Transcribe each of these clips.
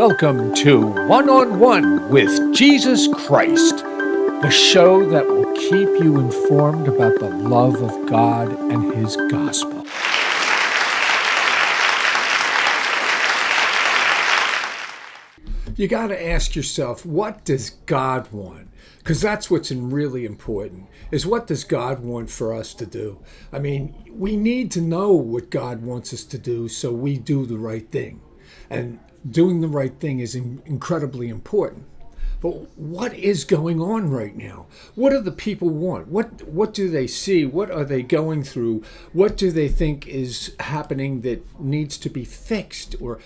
Welcome to One on One with Jesus Christ, the show that will keep you informed about the love of God and His gospel. You got to ask yourself, what does God want? Because that's what's really important, is what does God want for us to do? I mean, we need to know what God wants us to do so we do the right thing. And doing the right thing is incredibly important. But what is going on right now? What do the people want? What do they see? What are they going through? What do they think is happening that needs to be fixed? Or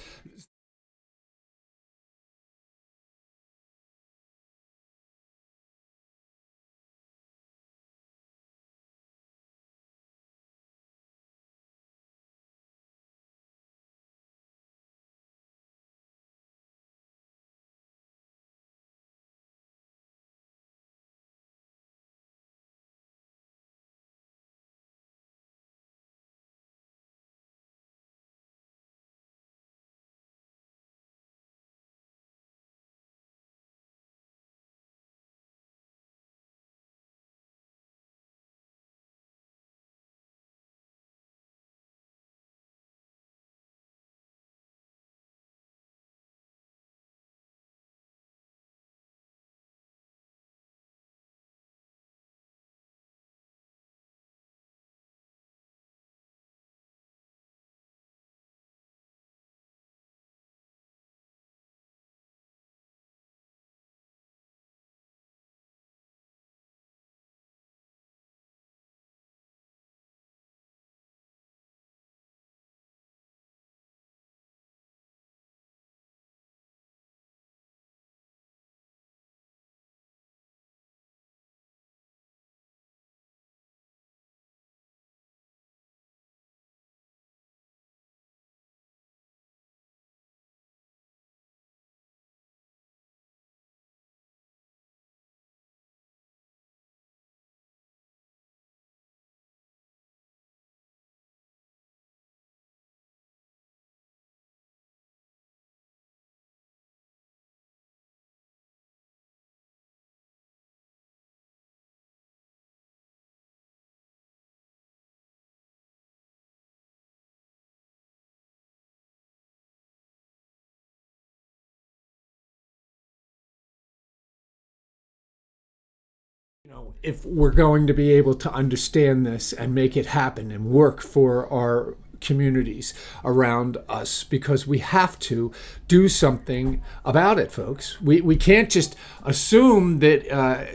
if we're going to be able to understand this and make it happen and work for our communities around us, because we have to do something about it, folks. We can't just assume that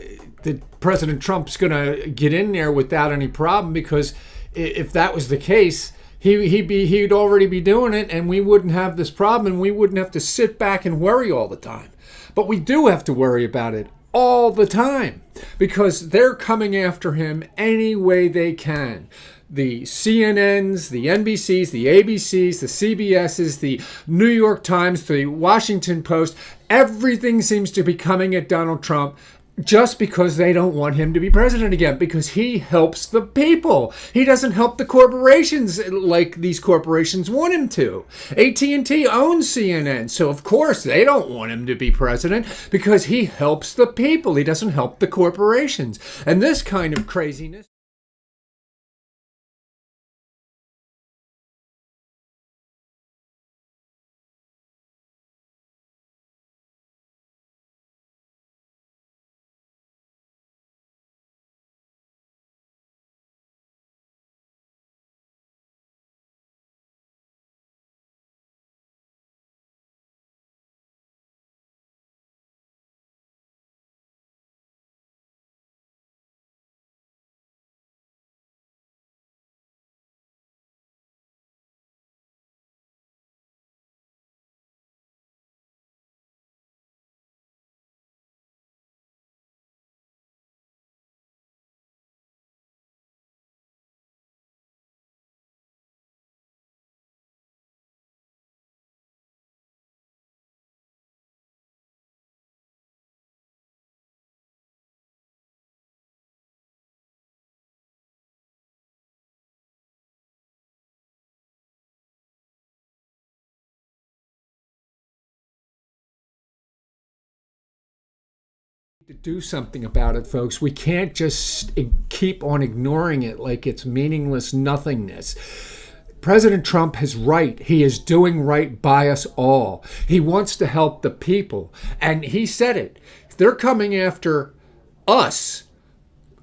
President Trump's going to get in there without any problem, because if that was the case, he'd already be doing it, and we wouldn't have this problem, and we wouldn't have to sit back and worry all the time. But we do have to worry about it all the time, because they're coming after him any way they can. The CNNs, the NBCs, the ABCs, the CBSs, the New York Times, the Washington Post, everything seems to be coming at Donald Trump just because they don't want him to be president again, because he helps the people. He doesn't help the corporations like these corporations want him to. AT&T owns CNN, so of course they don't want him to be president, because he helps the people. He doesn't help the corporations. And this kind of craziness To do something about it, folks. We can't just keep on ignoring it like it's meaningless nothingness. President Trump is right. He is doing right by us all. He wants to help the people. And he said it. They're coming after us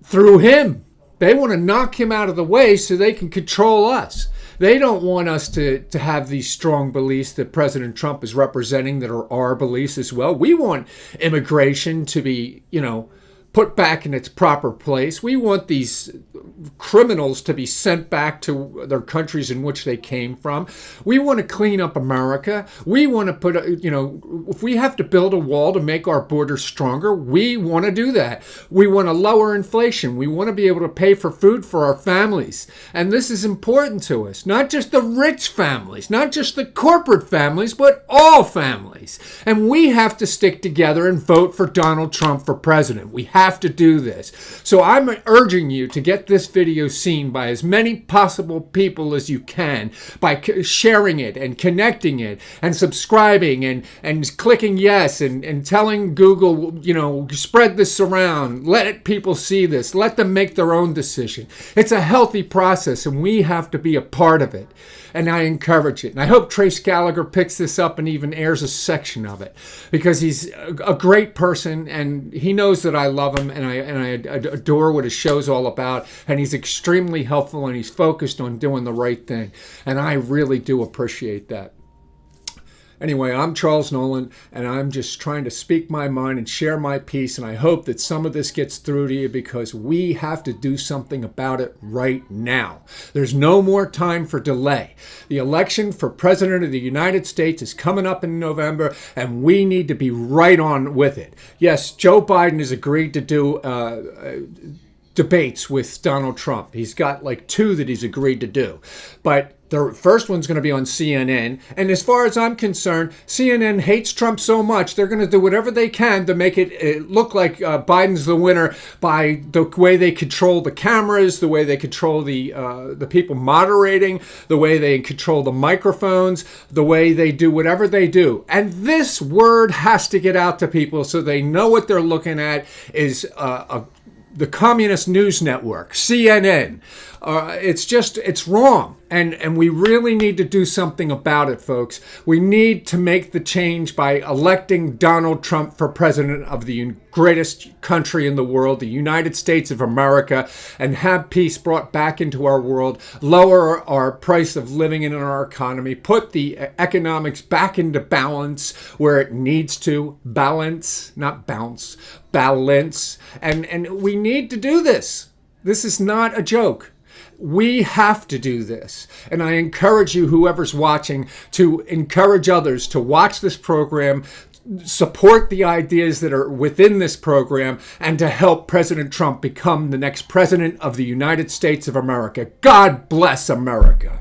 through him. They want to knock him out of the way so they can control us. They don't want us to have these strong beliefs that President Trump is representing that are our beliefs as well. We want immigration to be, put back in its proper place. We want these criminals to be sent back to their countries in which they came from. We want to clean up America. We want to put, if we have to build a wall to make our borders stronger, we want to do that. We want to lower inflation. We want to be able to pay for food for our families. And this is important to us. Not just the rich families, not just the corporate families, but all families. And we have to stick together and vote for Donald Trump for president. We have to do this. So I'm urging you to get this video seen by as many possible people as you can by sharing it and connecting it and subscribing and clicking yes and telling Google, spread this around. Let people see this. Let them make their own decision. It's a healthy process and we have to be a part of it. And I encourage it. And I hope Trace Gallagher picks this up and even airs a section of it because he's a great person and he knows that I love him and I adore what his show's all about. And he's extremely helpful and he's focused on doing the right thing. And I really do appreciate that. Anyway, I'm Charles Nolen, and I'm just trying to speak my mind and share my piece, and I hope that some of this gets through to you because we have to do something about it right now. There's no more time for delay. The election for President of the United States is coming up in November, and we need to be right on with it. Yes, Joe Biden has agreed to do debates with Donald Trump. He's got like 2 that he's agreed to do. But the first one's going to be on CNN. And as far as I'm concerned, CNN hates Trump so much, they're going to do whatever they can to make it look like Biden's the winner by the way they control the cameras, the way they control the people moderating, the way they control the microphones, the way they do whatever they do. And this word has to get out to people so they know what they're looking at is the Communist News Network, CNN. It's wrong. And we really need to do something about it, folks. We need to make the change by electing Donald Trump for president of the greatest country in the world, the United States of America, and have peace brought back into our world, lower our price of living in our economy, put the economics back into balance where it needs to. Balance, not bounce, balance. And we need to do this. This is not a joke. We have to do this. And I encourage you, whoever's watching, to encourage others to watch this program, support the ideas that are within this program, and to help President Trump become the next president of the United States of America. God bless America.